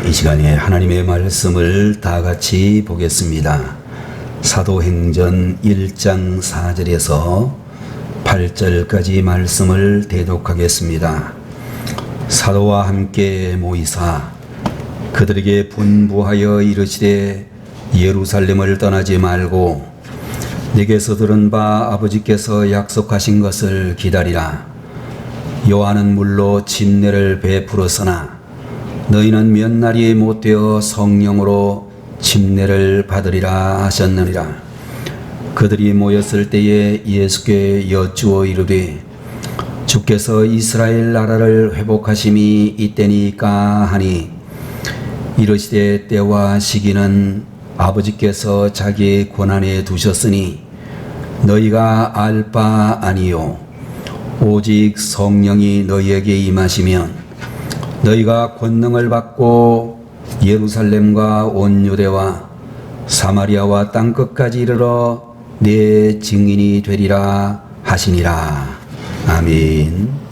이 시간에 하나님의 말씀을 다 같이 보겠습니다. 사도행전 1장 4절에서 8절까지 말씀을 대독하겠습니다. 사도와 함께 모이사 그들에게 분부하여 이르시되 예루살렘을 떠나지 말고 내게서 들은 바 아버지께서 약속하신 것을 기다리라. 요한은 물로 침례를 베풀었으나 너희는 몇 날이 못되어 성령으로 침례를 받으리라 하셨느니라. 그들이 모였을 때에 예수께 여쭈어 이르되 주께서 이스라엘 나라를 회복하심이 이때니까 하니 이르시되 때와 시기는 아버지께서 자기의 권한에 두셨으니 너희가 알 바 아니요 오직 성령이 너희에게 임하시면 너희가 권능을 받고 예루살렘과 온 유대와 사마리아와 땅끝까지 이르러 내 증인이 되리라 하시니라. 아멘.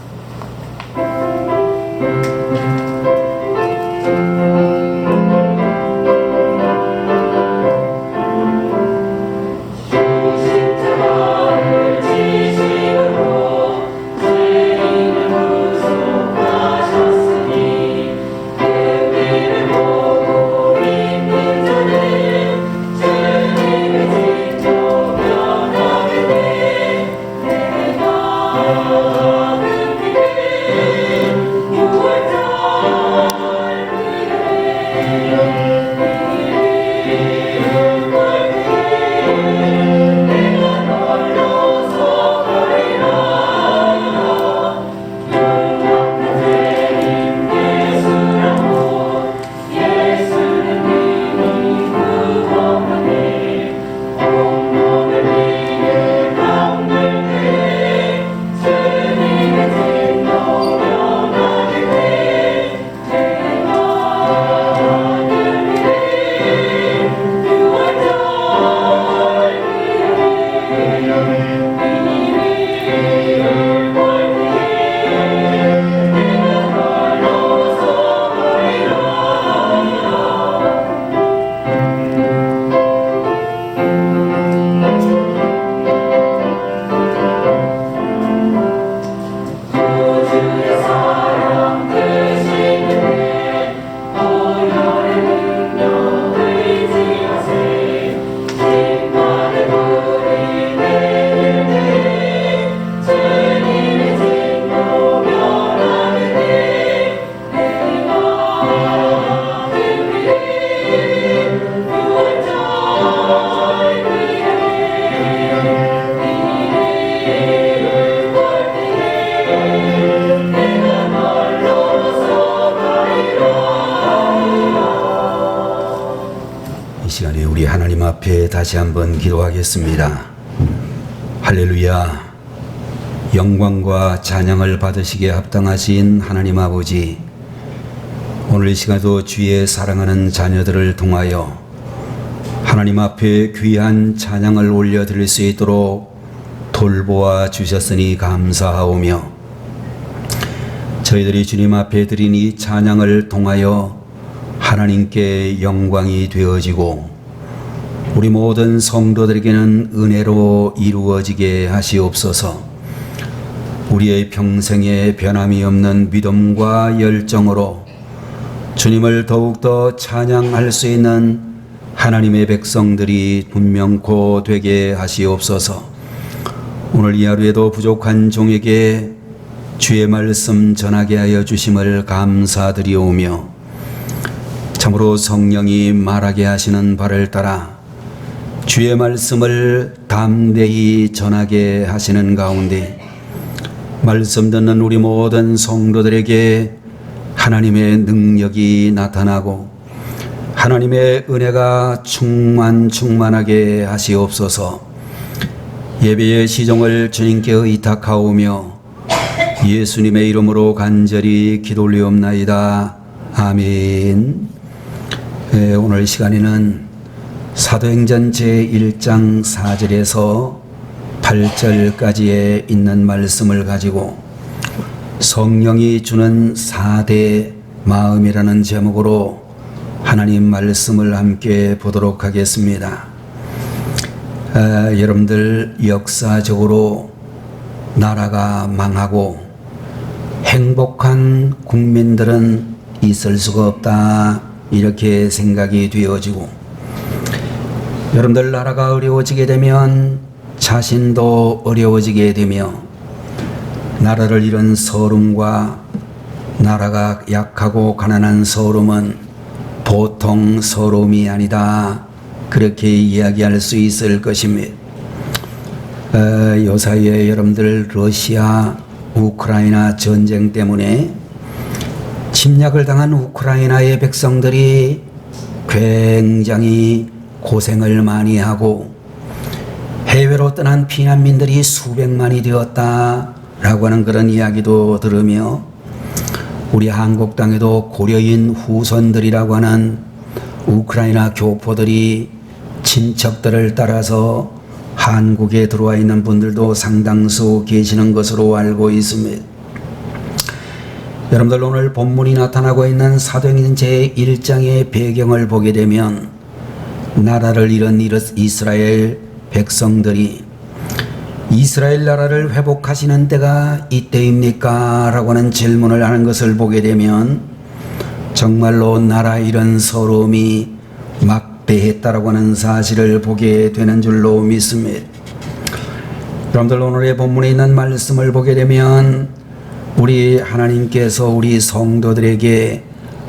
하나님 앞에 다시 한번 기도하겠습니다. 할렐루야. 영광과 찬양을 받으시기에 합당하신 하나님 아버지, 오늘 이 시간도 주의 사랑하는 자녀들을 통하여 하나님 앞에 귀한 찬양을 올려드릴 수 있도록 돌보아 주셨으니 감사하오며, 저희들이 주님 앞에 드린 이 찬양을 통하여 하나님께 영광이 되어지고 우리 모든 성도들에게는 은혜로 이루어지게 하시옵소서. 우리의 평생에 변함이 없는 믿음과 열정으로 주님을 더욱더 찬양할 수 있는 하나님의 백성들이 분명코 되게 하시옵소서. 오늘 이 하루에도 부족한 종에게 주의 말씀 전하게 하여 주심을 감사드리오며, 참으로 성령이 말하게 하시는 바를 따라 주의 말씀을 담대히 전하게 하시는 가운데 말씀 듣는 우리 모든 성도들에게 하나님의 능력이 나타나고 하나님의 은혜가 충만하게 하시옵소서. 예배의 시종을 주님께 의탁하오며 예수님의 이름으로 간절히 기도 올리옵나이다. 아멘. 오늘 이 시간에는 사도행전 제1장 4절에서 8절까지에 있는 말씀을 가지고 성령이 주는 4대 마음이라는 제목으로 하나님 말씀을 함께 보도록 하겠습니다. 여러분들 역사적으로 나라가 망하고 행복한 국민들은 있을 수가 없다, 이렇게 생각이 되어지고, 여러분들 나라가 어려워지게 되면 자신도 어려워지게 되며, 나라를 잃은 서름과 나라가 약하고 가난한 서름은 보통 서름이 아니다, 그렇게 이야기할 수 있을 것입니다. 요 사이에 여러분들 러시아 우크라이나 전쟁 때문에 침략을 당한 우크라이나의 백성들이 굉장히 고생을 많이 하고 해외로 떠난 피난민들이 수백만이 되었다라고 하는 그런 이야기도 들으며, 우리 한국 땅에도 고려인 후손들이라고 하는 우크라이나 교포들이 친척들을 따라서 한국에 들어와 있는 분들도 상당수 계시는 것으로 알고 있습니다. 여러분들 오늘 본문이 나타나고 있는 사도행전 제1장의 배경을 보게 되면, 나라를 잃은 이스라엘 백성들이 이스라엘 나라를 회복하시는 때가 이때입니까? 라고 하는 질문을 하는 것을 보게 되면 정말로 나라 잃은 서름이 막대했다라고 하는 사실을 보게 되는 줄로 믿습니다. 여러분들 오늘의 본문에 있는 말씀을 보게 되면 우리 하나님께서 우리 성도들에게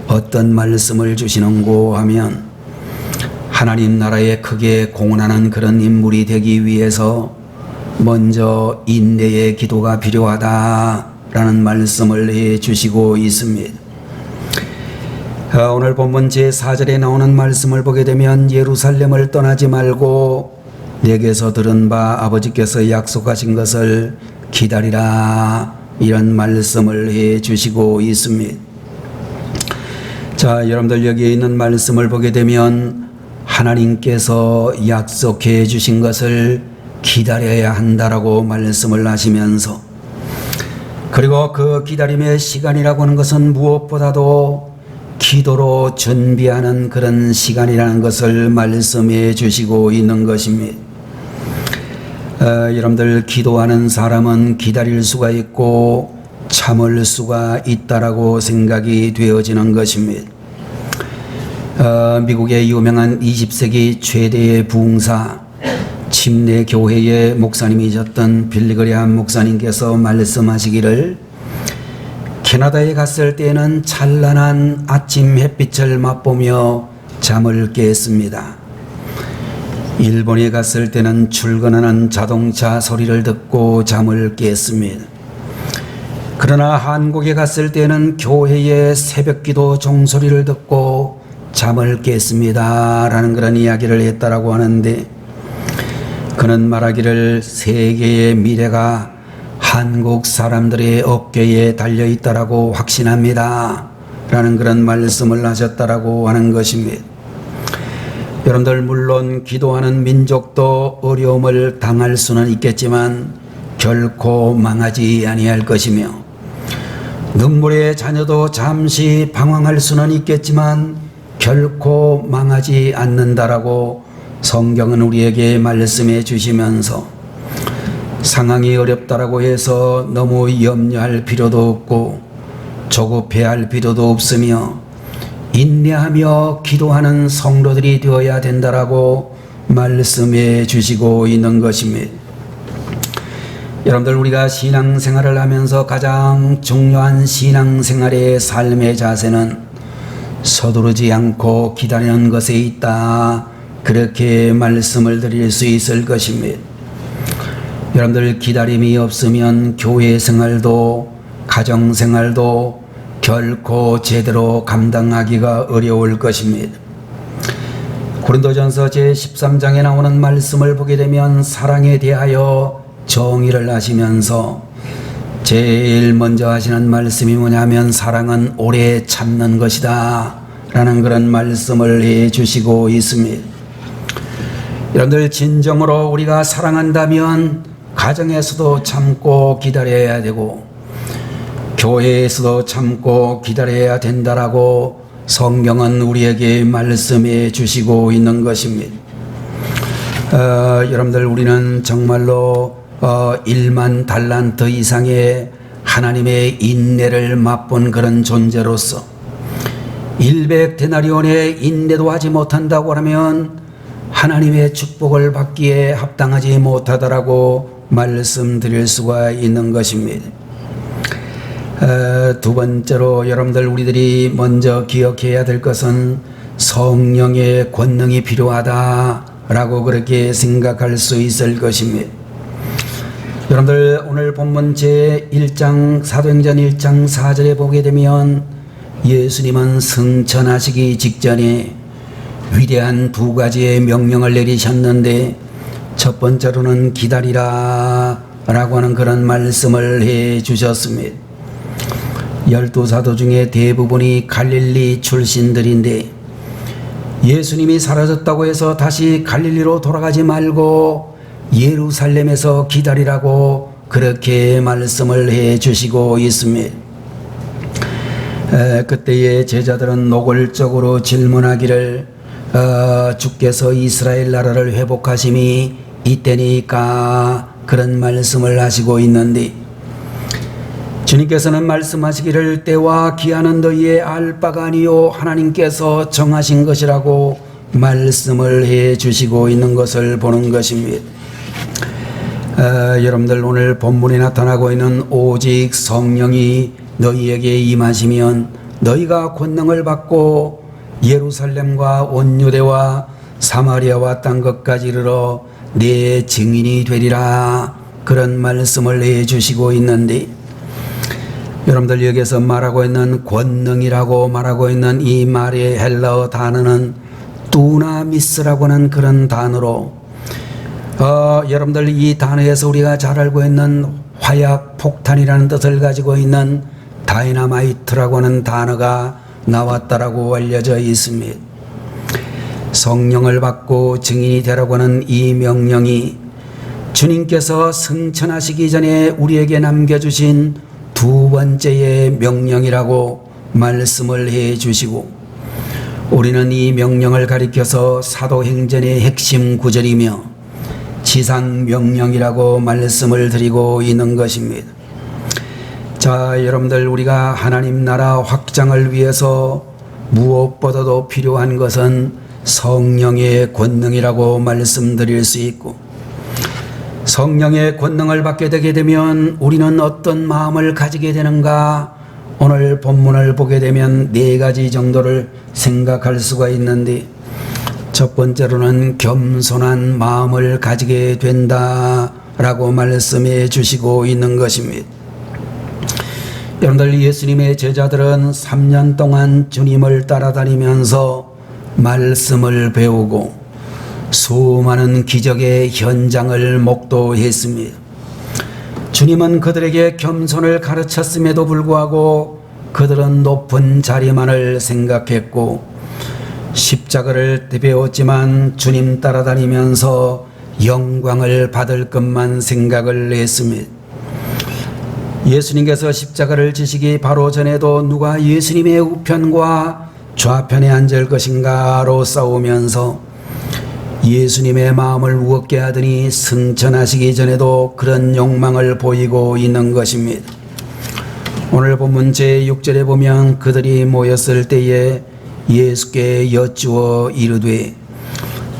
어떤 말씀을 주시는고 하면, 하나님 나라에 크게 공헌하는 그런 인물이 되기 위해서 먼저 인내의 기도가 필요하다라는 말씀을 해 주시고 있습니다. 오늘 본문 제4절에 나오는 말씀을 보게 되면, 예루살렘을 떠나지 말고 내게서 들은 바 아버지께서 약속하신 것을 기다리라, 이런 말씀을 해 주시고 있습니다. 자, 여러분들 여기에 있는 말씀을 보게 되면 하나님께서 약속해 주신 것을 기다려야 한다라고 말씀을 하시면서, 그리고 그 기다림의 시간이라고 하는 것은 무엇보다도 기도로 준비하는 그런 시간이라는 것을 말씀해 주시고 있는 것입니다. 여러분들 기도하는 사람은 기다릴 수가 있고 참을 수가 있다라고 생각이 되어지는 것입니다. 미국의 유명한 20세기 최대의 부흥사 침례 교회의 목사님이셨던 빌리그레함 목사님께서 말씀하시기를, 캐나다에 갔을 때는 찬란한 아침 햇빛을 맛보며 잠을 깼습니다. 일본에 갔을 때는 출근하는 자동차 소리를 듣고 잠을 깼습니다. 그러나 한국에 갔을 때는 교회의 새벽기도 종소리를 듣고 잠을 깼습니다, 라는 그런 이야기를 했다라고 하는데, 그는 말하기를 세계의 미래가 한국 사람들의 어깨에 달려있다라고 확신합니다, 라는 그런 말씀을 하셨다라고 하는 것입니다. 여러분들 물론 기도하는 민족도 어려움을 당할 수는 있겠지만 결코 망하지 아니할 것이며, 눈물의 자녀도 잠시 방황할 수는 있겠지만 결코 망하지 않는다라고 성경은 우리에게 말씀해 주시면서, 상황이 어렵다라고 해서 너무 염려할 필요도 없고 조급해할 필요도 없으며 인내하며 기도하는 성도들이 되어야 된다라고 말씀해 주시고 있는 것입니다. 여러분들 우리가 신앙생활을 하면서 가장 중요한 신앙생활의 삶의 자세는 서두르지 않고 기다리는 것에 있다, 그렇게 말씀을 드릴 수 있을 것입니다. 여러분들 기다림이 없으면 교회 생활도 가정 생활도 결코 제대로 감당하기가 어려울 것입니다. 고린도전서 제13장에 나오는 말씀을 보게 되면 사랑에 대하여 정의를 하시면서 제일 먼저 하시는 말씀이 뭐냐면 사랑은 오래 참는 것이다 라는 그런 말씀을 해 주시고 있습니다. 여러분들 진정으로 우리가 사랑한다면 가정에서도 참고 기다려야 되고 교회에서도 참고 기다려야 된다라고 성경은 우리에게 말씀해 주시고 있는 것입니다. 여러분들, 우리는 정말로 1만 달란트 이상의 하나님의 인내를 맛본 그런 존재로서 100데나리온의 인내도 하지 못한다고 하면 하나님의 축복을 받기에 합당하지 못하다라고 말씀드릴 수가 있는 것입니다. 두 번째로 여러분들, 우리들이 먼저 기억해야 될 것은 성령의 권능이 필요하다라고 그렇게 생각할 수 있을 것입니다. 여러분들, 오늘 본문 제1장 사도행전 1장 4절에 보게 되면 예수님은 승천하시기 직전에 위대한 두 가지의 명령을 내리셨는데, 첫 번째로는 기다리라 라고 하는 그런 말씀을 해 주셨습니다. 12사도 중에 대부분이 갈릴리 출신들인데 예수님이 사라졌다고 해서 다시 갈릴리로 돌아가지 말고 예루살렘에서 기다리라고 그렇게 말씀을 해 주시고 있습니다. 그때의 제자들은 노골적으로 질문하기를 주께서 이스라엘 나라를 회복하심이 이때니까 그런 말씀을 하시고 있는데, 주님께서는 말씀하시기를 때와 기한은 너희의 알 바가 아니요 하나님께서 정하신 것이라고 말씀을 해 주시고 있는 것을 보는 것입니다. 여러분들, 오늘 본문에 나타나고 있는 오직 성령이 너희에게 임하시면 너희가 권능을 받고 예루살렘과 온 유대와 사마리아와 땅 끝까지 이르러 내 증인이 되리라, 그런 말씀을 해 주시고 있는데, 여러분들, 여기서 말하고 있는 권능이라고 말하고 있는 이 말의 헬라어 단어는 두나미스라고 하는 그런 단어로, 여러분들, 이 단어에서 우리가 잘 알고 있는 화약 폭탄이라는 뜻을 가지고 있는 다이나마이트라고 하는 단어가 나왔다라고 알려져 있습니다. 성령을 받고 증인이 되라고 하는 이 명령이 주님께서 승천하시기 전에 우리에게 남겨주신 두 번째의 명령이라고 말씀을 해 주시고, 우리는 이 명령을 가리켜서 사도행전의 핵심 구절이며 지상명령이라고 말씀을 드리고 있는 것입니다. 자, 여러분들, 우리가 하나님 나라 확장을 위해서 무엇보다도 필요한 것은 성령의 권능이라고 말씀드릴 수 있고, 성령의 권능을 받게 되게 되면 우리는 어떤 마음을 가지게 되는가? 오늘 본문을 보게 되면 4가지 정도를 생각할 수가 있는데, 첫 번째로는 겸손한 마음을 가지게 된다라고 말씀해 주시고 있는 것입니다. 여러분들, 예수님의 제자들은 3년 동안 주님을 따라다니면서 말씀을 배우고 수많은 기적의 현장을 목도했습니다. 주님은 그들에게 겸손을 가르쳤음에도 불구하고 그들은 높은 자리만을 생각했고 십자가를 배웠지만 주님 따라다니면서 영광을 받을 것만 생각을 했습니다. 예수님께서 십자가를 지시기 바로 전에도 누가 예수님의 우편과 좌편에 앉을 것인가로 싸우면서 예수님의 마음을 무겁게 하더니 승천하시기 전에도 그런 욕망을 보이고 있는 것입니다. 오늘 본문 제6절에 보면 그들이 모였을 때에 예수께 여쭈어 이르되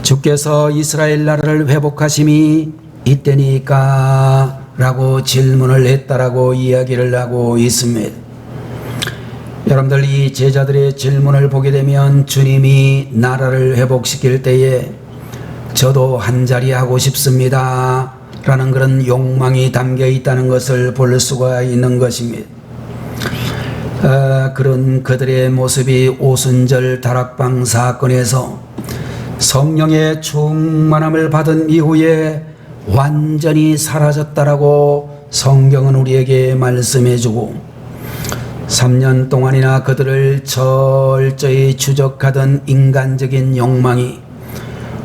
주께서 이스라엘 나라를 회복하심이 이때니까 라고 질문을 했다라고 이야기를 하고 있습니다. 여러분들, 이 제자들의 질문을 보게 되면 주님이 나라를 회복시킬 때에 저도 한자리 하고 싶습니다 라는 그런 욕망이 담겨 있다는 것을 볼 수가 있는 것입니다. 그런 그들의 모습이 오순절 다락방 사건에서 성령의 충만함을 받은 이후에 완전히 사라졌다라고 성경은 우리에게 말씀해주고 3년 동안이나 그들을 철저히 추적하던 인간적인 욕망이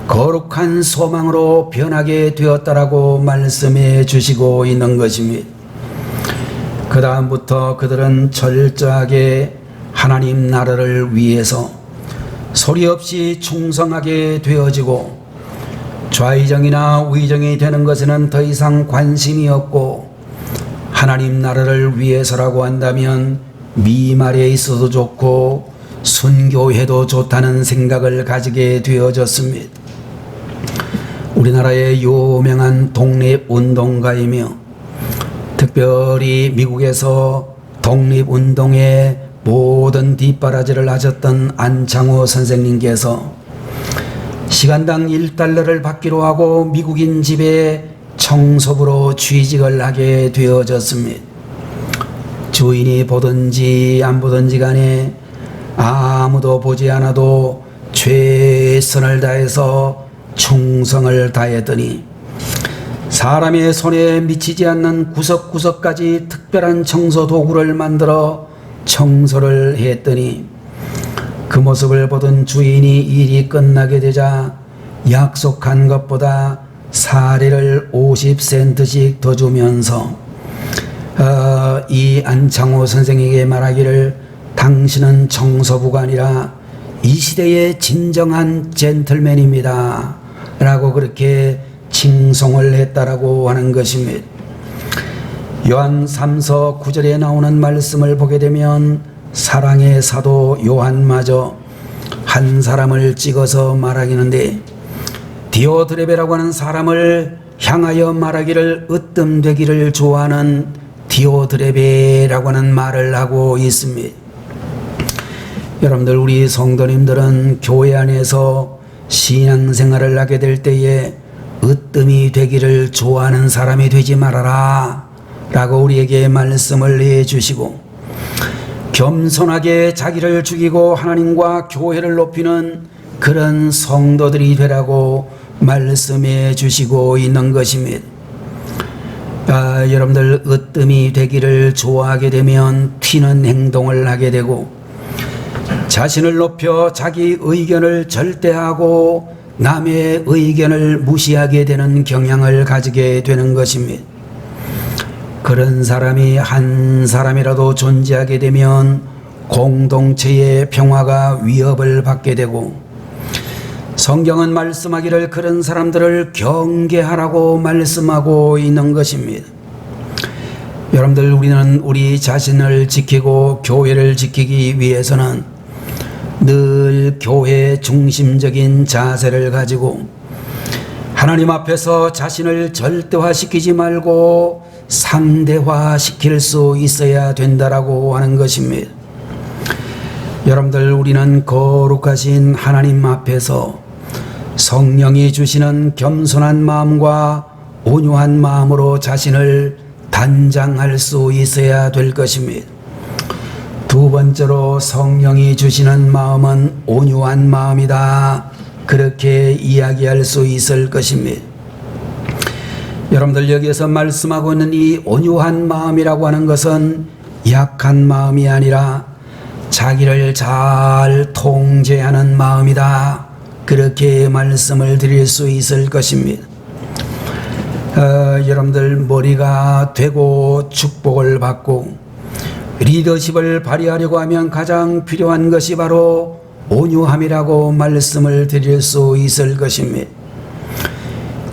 거룩한 소망으로 변하게 되었다라고 말씀해 주시고 있는 것입니다. 그 다음부터 그들은 철저하게 하나님 나라를 위해서 소리 없이 충성하게 되어지고 좌의정이나 우의정이 되는 것에는 더 이상 관심이 없고 하나님 나라를 위해서라고 한다면 미말에 있어도 좋고 순교해도 좋다는 생각을 가지게 되어졌습니다. 우리나라의 유명한 독립운동가이며 특별히 미국에서 독립운동의 모든 뒷바라지를 하셨던 안창호 선생님께서 시간당 1달러를 받기로 하고 미국인 집에 청소부로 취직을 하게 되어졌습니다. 주인이 보든지 안 보든지 간에 아무도 보지 않아도 최선을 다해서 충성을 다했더니 사람의 손에 미치지 않는 구석구석까지 특별한 청소 도구를 만들어 청소를 했더니 그 모습을 보던 주인이 일이 끝나게 되자 약속한 것보다 사리를 50센트씩 더 주면서 이 안창호 선생에게 말하기를 당신은 청소부가 아니라 이 시대의 진정한 젠틀맨입니다 라고 그렇게 칭송을 했다라고 하는 것입니다. 요한 3서 9절에 나오는 말씀을 보게 되면 사랑의 사도 요한마저 한 사람을 찍어서 말하기는데 디오드레베라고 하는 사람을 향하여 말하기를 으뜸되기를 좋아하는 디오드레베라고 하는 말을 하고 있습니다. 여러분들, 우리 성도님들은 교회 안에서 신앙생활을 하게 될 때에 으뜸이 되기를 좋아하는 사람이 되지 말아라 라고 우리에게 말씀을 해주시고 겸손하게 자기를 죽이고 하나님과 교회를 높이는 그런 성도들이 되라고 말씀해 주시고 있는 것입니다. 여러분들, 으뜸이 되기를 좋아하게 되면 튀는 행동을 하게 되고 자신을 높여 자기 의견을 절대하고 남의 의견을 무시하게 되는 경향을 가지게 되는 것입니다. 그런 사람이 한 사람이라도 존재하게 되면 공동체의 평화가 위협을 받게 되고 성경은 말씀하기를 그런 사람들을 경계하라고 말씀하고 있는 것입니다. 여러분들, 우리는 우리 자신을 지키고 교회를 지키기 위해서는 늘 교회 중심적인 자세를 가지고 하나님 앞에서 자신을 절대화시키지 말고 상대화시킬 수 있어야 된다라고 하는 것입니다. 여러분들, 우리는 거룩하신 하나님 앞에서 성령이 주시는 겸손한 마음과 온유한 마음으로 자신을 단장할 수 있어야 될 것입니다. 두 번째로, 성령이 주시는 마음은 온유한 마음이다, 그렇게 이야기할 수 있을 것입니다. 여러분들, 여기에서 말씀하고 있는 이 온유한 마음이라고 하는 것은 약한 마음이 아니라 자기를 잘 통제하는 마음이다, 그렇게 말씀을 드릴 수 있을 것입니다. 여러분들, 머리가 되고 축복을 받고 리더십을 발휘하려고 하면 가장 필요한 것이 바로 온유함이라고 말씀을 드릴 수 있을 것입니다.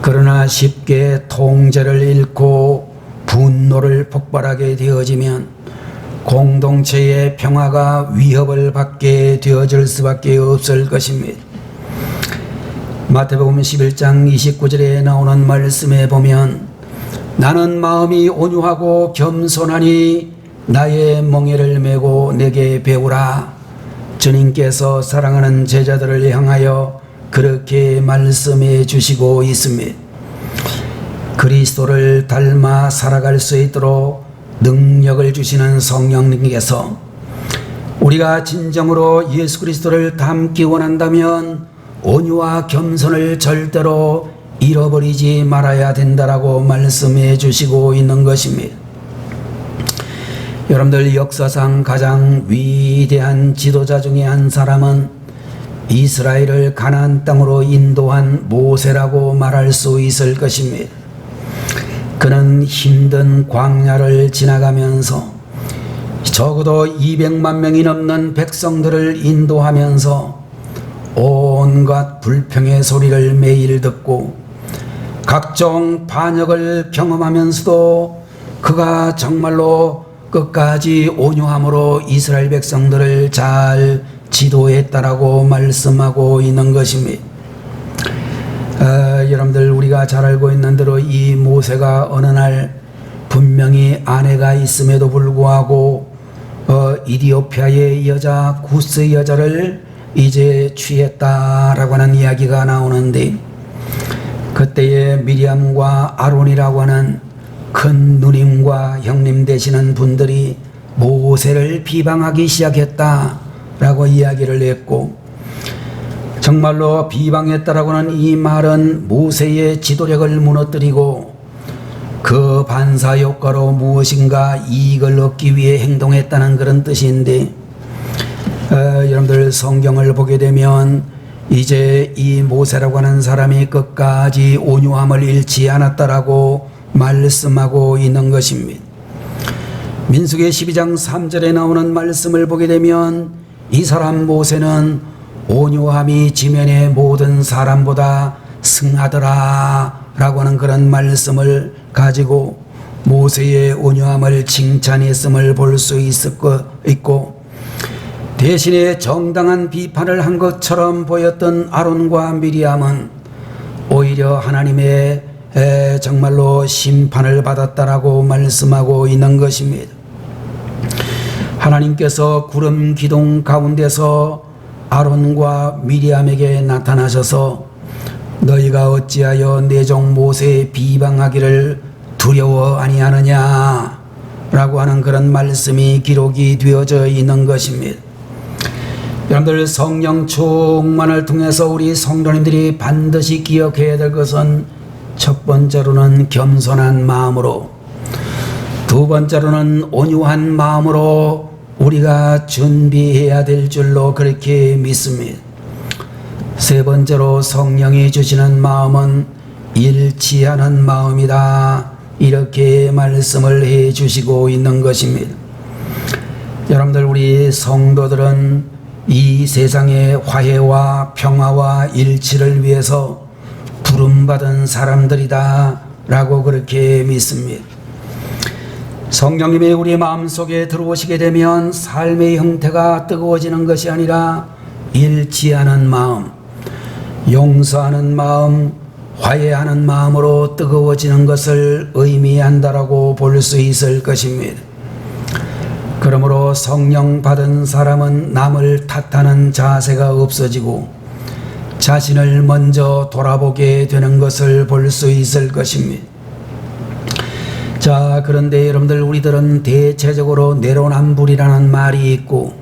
그러나 쉽게 통제를 잃고 분노를 폭발하게 되어지면 공동체의 평화가 위협을 받게 되어질 수밖에 없을 것입니다. 마태복음 11장 29절에 나오는 말씀에 보면 나는 마음이 온유하고 겸손하니 나의 멍에를 메고 내게 배우라. 주님께서 사랑하는 제자들을 향하여 그렇게 말씀해 주시고 있습니다. 그리스도를 닮아 살아갈 수 있도록 능력을 주시는 성령님께서 우리가 진정으로 예수 그리스도를 닮기 원한다면 온유와 겸손을 절대로 잃어버리지 말아야 된다라고 말씀해 주시고 있는 것입니다. 여러분들, 역사상 가장 위대한 지도자 중에 한 사람은 이스라엘을 가나안 땅으로 인도한 모세라고 말할 수 있을 것입니다. 그는 힘든 광야를 지나가면서 적어도 200만 명이 넘는 백성들을 인도하면서 온갖 불평의 소리를 매일 듣고 각종 반역을 경험하면서도 그가 정말로 끝까지 온유함으로 이스라엘 백성들을 잘 지도했다라고 말씀하고 있는 것입니다. 여러분들, 우리가 잘 알고 있는 대로 이 모세가 어느 날 분명히 아내가 있음에도 불구하고 이디오피아의 여자 구스의 여자를 이제 취했다라고 하는 이야기가 나오는데, 그때에 미리암과 아론이라고 하는 큰 누님과 형님 되시는 분들이 모세를 비방하기 시작했다라고 이야기를 했고, 정말로 비방했다라고 하는 이 말은 모세의 지도력을 무너뜨리고 그 반사 효과로 무엇인가 이익을 얻기 위해 행동했다는 그런 뜻인데, 여러분들 성경을 보게 되면 이제 이 모세라고 하는 사람이 끝까지 온유함을 잃지 않았다라고 말씀하고 있는 것입니다. 민수기 12장 3절에 나오는 말씀을 보게 되면 이 사람 모세는 온유함이 지면의 모든 사람보다 승하더라 라고 하는 그런 말씀을 가지고 모세의 온유함을 칭찬했음을 볼 수 있고, 대신에 정당한 비판을 한 것처럼 보였던 아론과 미리암은 오히려 하나님의 정말로 심판을 받았다라고 말씀하고 있는 것입니다. 하나님께서 구름 기둥 가운데서 아론과 미리암에게 나타나셔서 너희가 어찌하여 내 종 모세의 비방하기를 두려워 아니하느냐 라고 하는 그런 말씀이 기록이 되어져 있는 것입니다. 여러분들, 성령 충만을 통해서 우리 성도님들이 반드시 기억해야 될 것은 첫 번째로는 겸손한 마음으로, 두 번째로는 온유한 마음으로 우리가 준비해야 될 줄로 그렇게 믿습니다. 세 번째로 성령이 주시는 마음은 잃지 않은 마음이다, 이렇게 말씀을 해 주시고 있는 것입니다. 여러분들, 우리 성도들은 이 세상의 화해와 평화와 일치를 위해서 부름받은 사람들이다 라고 그렇게 믿습니다. 성령님이 우리 마음속에 들어오시게 되면 삶의 형태가 뜨거워지는 것이 아니라 잃지 않은 마음, 용서하는 마음, 화해하는 마음으로 뜨거워지는 것을 의미한다라고 볼 수 있을 것입니다. 그러므로 성령 받은 사람은 남을 탓하는 자세가 없어지고 자신을 먼저 돌아보게 되는 것을 볼 수 있을 것입니다. 자, 그런데 여러분들, 우리들은 대체적으로 내로남불이라는 말이 있고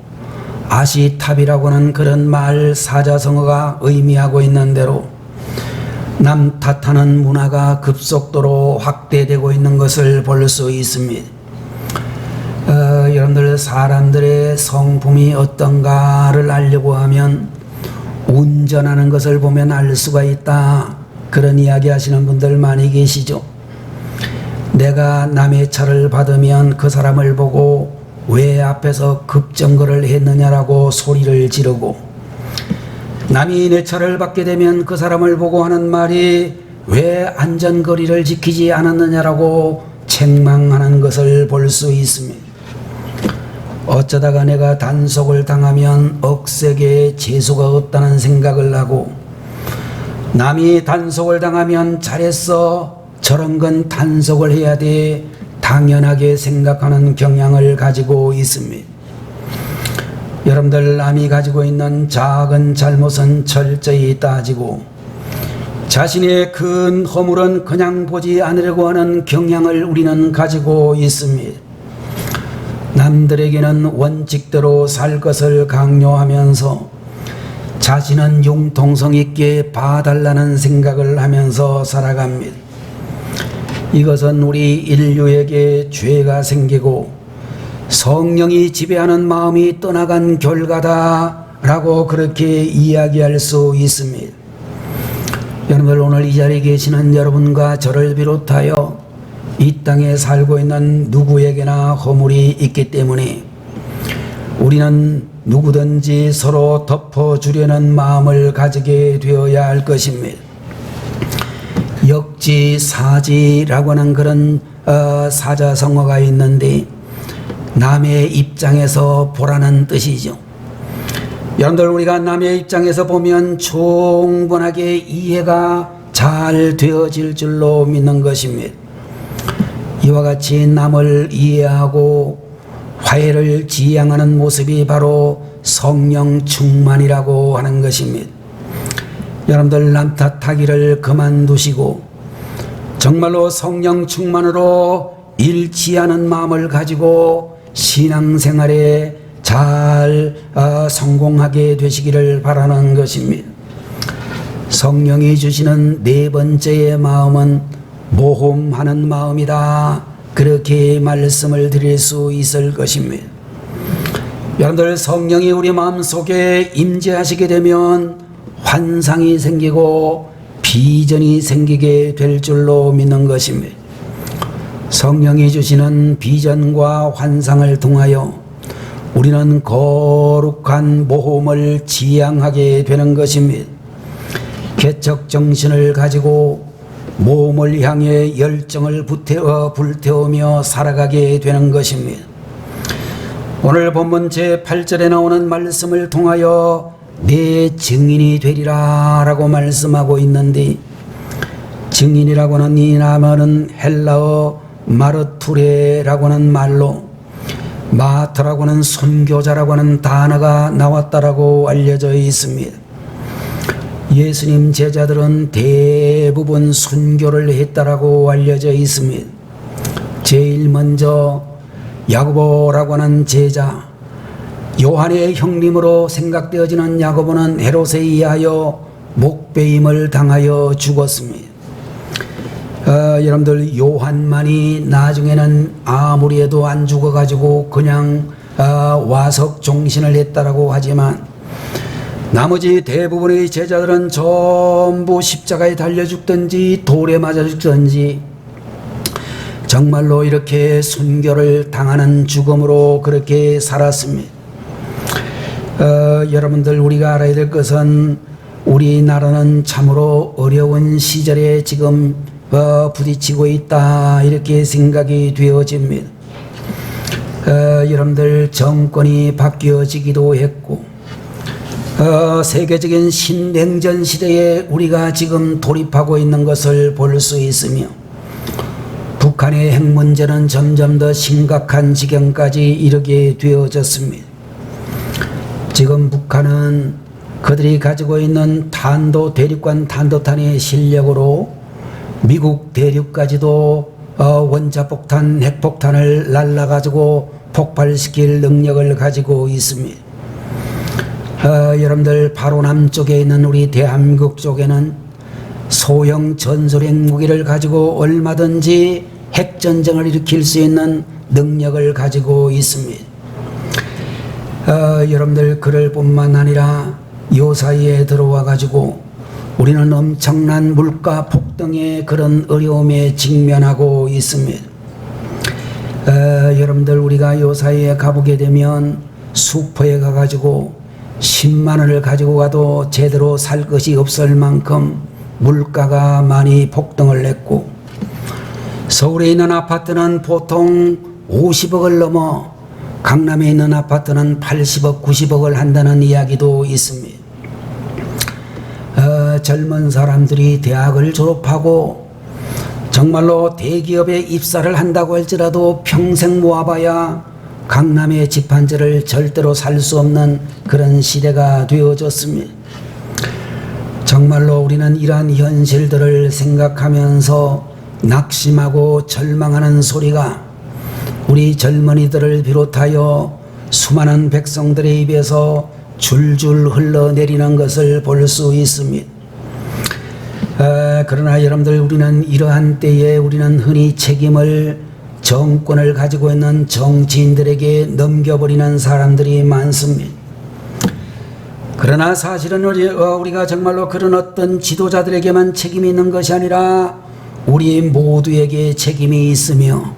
아시탑이라고 하는 그런 말 사자성어가 의미하고 있는 대로 남 탓하는 문화가 급속도로 확대되고 있는 것을 볼 수 있습니다. 여러분들, 사람들의 성품이 어떤가를 알려고 하면 운전하는 것을 보면 알 수가 있다, 그런 이야기 하시는 분들 많이 계시죠. 내가 남의 차를 받으면 그 사람을 보고 왜 앞에서 급정거를 했느냐라고 소리를 지르고, 남이 내 차를 받게 되면 그 사람을 보고 하는 말이 왜 안전거리를 지키지 않았느냐라고 책망하는 것을 볼 수 있습니다. 어쩌다가 내가 단속을 당하면 억세게 재수가 없다는 생각을 하고, 남이 단속을 당하면 잘했어, 저런 건 단속을 해야 돼, 당연하게 생각하는 경향을 가지고 있습니다. 여러분들, 남이 가지고 있는 작은 잘못은 철저히 따지고 자신의 큰 허물은 그냥 보지 않으려고 하는 경향을 우리는 가지고 있습니다. 남들에게는 원칙대로 살 것을 강요하면서 자신은 융통성 있게 봐달라는 생각을 하면서 살아갑니다. 이것은 우리 인류에게 죄가 생기고 성령이 지배하는 마음이 떠나간 결과다라고 그렇게 이야기할 수 있습니다. 여러분들, 오늘 이 자리에 계시는 여러분과 저를 비롯하여 이 땅에 살고 있는 누구에게나 허물이 있기 때문에 우리는 누구든지 서로 덮어주려는 마음을 가지게 되어야 할 것입니다. 역지사지라고 하는 그런 사자성어가 있는데 남의 입장에서 보라는 뜻이죠. 여러분들, 우리가 남의 입장에서 보면 충분하게 이해가 잘 되어질 줄로 믿는 것입니다. 이와 같이 남을 이해하고 화해를 지향하는 모습이 바로 성령 충만이라고 하는 것입니다. 여러분들, 남 탓하기를 그만두시고 정말로 성령 충만으로 일치하는 마음을 가지고 신앙생활에 잘 성공하게 되시기를 바라는 것입니다. 성령이 주시는 네 번째의 마음은 모험하는 마음이다. 그렇게 말씀을 드릴 수 있을 것입니다. 여러분들, 성령이 우리 마음속에 임재하시게 되면 환상이 생기고 비전이 생기게 될 줄로 믿는 것입니다. 성령이 주시는 비전과 환상을 통하여 우리는 거룩한 모험을 지향하게 되는 것입니다. 개척 정신을 가지고 모험을 향해 열정을 불태우며 살아가게 되는 것입니다. 오늘 본문 제8절에 나오는 말씀을 통하여 내 증인이 되리라 라고 말씀하고 있는데, 증인이라고는 이 단어는 헬라어 마르투레라고 하는 말로 마트라고 하는 선교자라고 하는 단어가 나왔다라고 알려져 있습니다. 예수님 제자들은 대부분 순교를 했다라고 알려져 있습니다. 제일 먼저 야고보라고 하는 제자, 요한의 형님으로 생각되어지는 야고보는 헤롯에 의하여 목베임을 당하여 죽었습니다. 여러분들, 요한만이 나중에는 아무리 해도 안 죽어가지고 그냥 와석 종신을 했다라고 하지만 나머지 대부분의 제자들은 전부 십자가에 달려 죽든지 돌에 맞아 죽든지 정말로 이렇게 순교를 당하는 죽음으로 그렇게 살았습니다. 여러분들, 우리가 알아야 될 것은 우리나라는 참으로 어려운 시절에 지금 부딪히고 있다, 이렇게 생각이 되어집니다. 여러분들, 정권이 바뀌어지기도 했고 세계적인 신냉전 시대에 우리가 지금 돌입하고 있는 것을 볼 수 있으며 북한의 핵 문제는 점점 더 심각한 지경까지 이르게 되어졌습니다. 지금 북한은 그들이 가지고 있는 탄도 대륙간 탄도탄의 실력으로 미국 대륙까지도 원자폭탄, 핵폭탄을 날라가지고 폭발시킬 능력을 가지고 있습니다. 여러분들, 바로 남쪽에 있는 우리 대한민국 쪽에는 소형 전술핵 무기를 가지고 얼마든지 핵전쟁을 일으킬 수 있는 능력을 가지고 있습니다. 여러분들, 그럴 뿐만 아니라 요 사이에 들어와 가지고 우리는 엄청난 물가 폭등의 그런 어려움에 직면하고 있습니다. 여러분들, 우리가 요 사이에 가보게 되면 슈퍼에 가가지고 10만 원을 가지고 가도 제대로 살 것이 없을 만큼 물가가 많이 폭등을 했고, 서울에 있는 아파트는 보통 50억을 넘어 강남에 있는 아파트는 80억, 90억을 한다는 이야기도 있습니다. 젊은 사람들이 대학을 졸업하고 정말로 대기업에 입사를 한다고 할지라도 평생 모아봐야 강남의 집 한 채를 절대로 살 수 없는 그런 시대가 되어졌습니다. 정말로 우리는 이러한 현실들을 생각하면서 낙심하고 절망하는 소리가 우리 젊은이들을 비롯하여 수많은 백성들의 입에서 줄줄 흘러내리는 것을 볼 수 있습니다. 그러나 여러분들, 우리는 이러한 때에 우리는 흔히 책임을 정권을 가지고 있는 정치인들에게 넘겨버리는 사람들이 많습니다. 그러나 사실은 우리가 정말로 그런 어떤 지도자들에게만 책임이 있는 것이 아니라 우리 모두에게 책임이 있으며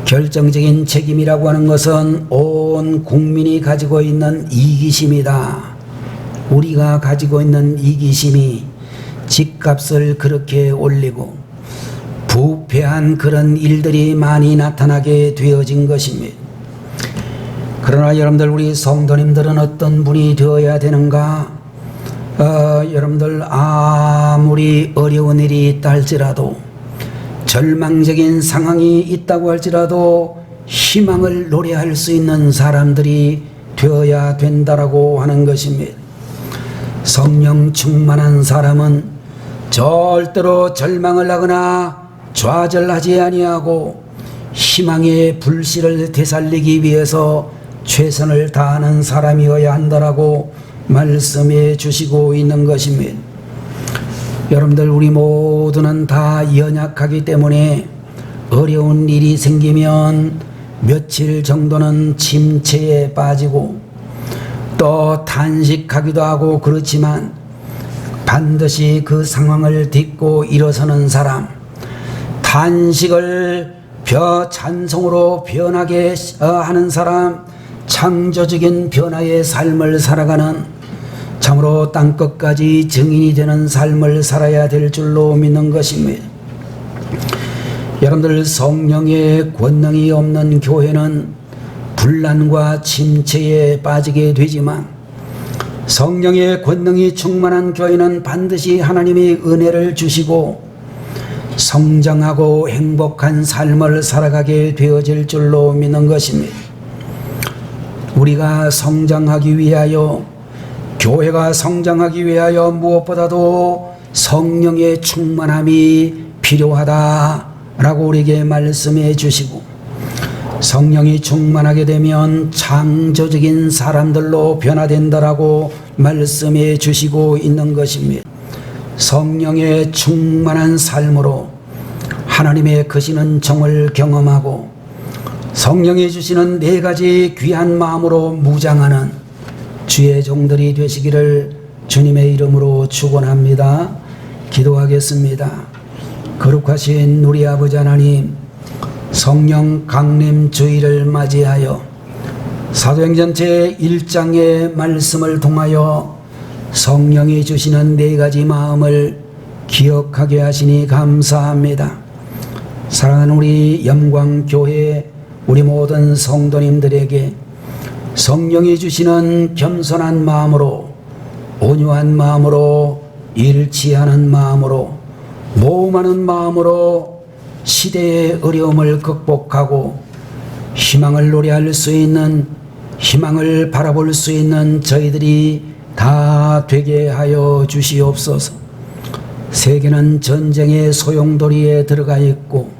결정적인 책임이라고 하는 것은 온 국민이 가지고 있는 이기심이다. 우리가 가지고 있는 이기심이 집값을 그렇게 올리고 부패한 그런 일들이 많이 나타나게 되어진 것입니다. 그러나 여러분들, 우리 성도님들은 어떤 분이 되어야 되는가? 여러분들, 아무리 어려운 일이 있다 할지라도, 절망적인 상황이 있다고 할지라도 희망을 노래할 수 있는 사람들이 되어야 된다라고 하는 것입니다. 성령 충만한 사람은 절대로 절망을 하거나 좌절하지 아니하고 희망의 불씨를 되살리기 위해서 최선을 다하는 사람이어야 한다라고 말씀해 주시고 있는 것입니다. 여러분들, 우리 모두는 다 연약하기 때문에 어려운 일이 생기면 며칠 정도는 침체에 빠지고 또 단식하기도 하고 그렇지만 반드시 그 상황을 딛고 일어서는 사람, 단식을 찬송으로 변하게 하는 사람, 창조적인 변화의 삶을 살아가는, 참으로 땅끝까지 증인이 되는 삶을 살아야 될 줄로 믿는 것입니다. 여러분들, 성령의 권능이 없는 교회는 분란과 침체에 빠지게 되지만, 성령의 권능이 충만한 교회는 반드시 하나님의 은혜를 주시고 성장하고 행복한 삶을 살아가게 되어질 줄로 믿는 것입니다. 우리가 성장하기 위하여, 교회가 성장하기 위하여 무엇보다도 성령의 충만함이 필요하다라고 우리에게 말씀해 주시고, 성령이 충만하게 되면 창조적인 사람들로 변화된다라고 말씀해 주시고 있는 것입니다. 성령의 충만한 삶으로 하나님의 크시는 정을 경험하고 성령이 주시는 4가지 귀한 마음으로 무장하는 주의 종들이 되시기를 주님의 이름으로 축원합니다. 기도하겠습니다. 거룩하신 우리 아버지 하나님, 성령 강림 주일을 맞이하여 사도행전 제1장의 말씀을 통하여 성령이 주시는 4가지 마음을 기억하게 하시니 감사합니다. 사랑하는 우리 영광교회 우리 모든 성도님들에게 성령이 주시는 겸손한 마음으로, 온유한 마음으로, 일치하는 마음으로, 모험하는 마음으로 시대의 어려움을 극복하고 희망을 노래할 수 있는, 희망을 바라볼 수 있는 저희들이 다 되게 하여 주시옵소서. 세계는 전쟁의 소용돌이에 들어가 있고,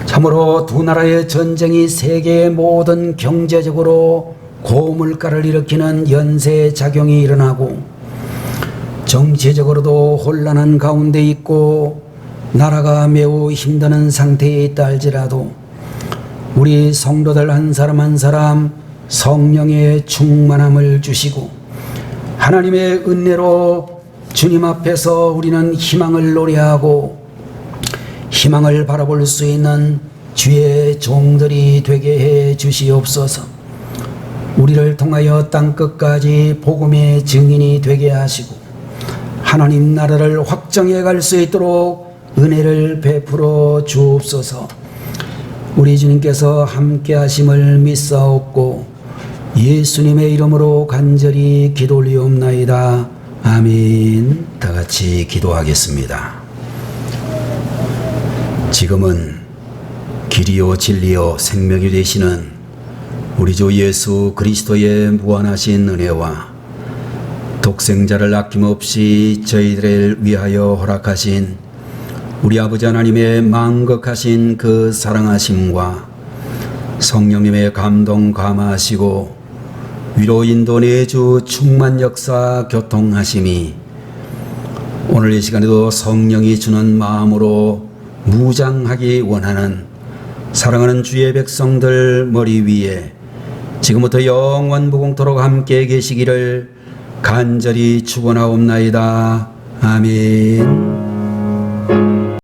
참으로 두 나라의 전쟁이 세계의 모든 경제적으로 고물가를 일으키는 연쇄작용이 일어나고, 정치적으로도 혼란한 가운데 있고 나라가 매우 힘드는 상태에 있다 할지라도 우리 성도들 한 사람 한 사람 성령의 충만함을 주시고 하나님의 은혜로 주님 앞에서 우리는 희망을 노래하고 희망을 바라볼 수 있는 주의 종들이 되게 해 주시옵소서. 우리를 통하여 땅끝까지 복음의 증인이 되게 하시고 하나님 나라를 확정해 갈 수 있도록 은혜를 베풀어 주옵소서. 우리 주님께서 함께 하심을 믿사옵고 예수님의 이름으로 간절히 기도 올리옵나이다. 아멘. 다 같이 기도하겠습니다. 지금은 길이요 진리요 생명이 되시는 우리 주 예수 그리스도의 무한하신 은혜와 독생자를 아낌없이 저희들을 위하여 허락하신 우리 아버지 하나님의 만극하신 그 사랑하심과 성령님의 감동 감화하시고 위로 인도 내주 충만 역사 교통하심이 오늘 이 시간에도 성령이 주는 마음으로 무장하기 원하는 사랑하는 주의 백성들 머리 위에 지금부터 영원무궁토록 함께 계시기를 간절히 축원하옵나이다. 아멘.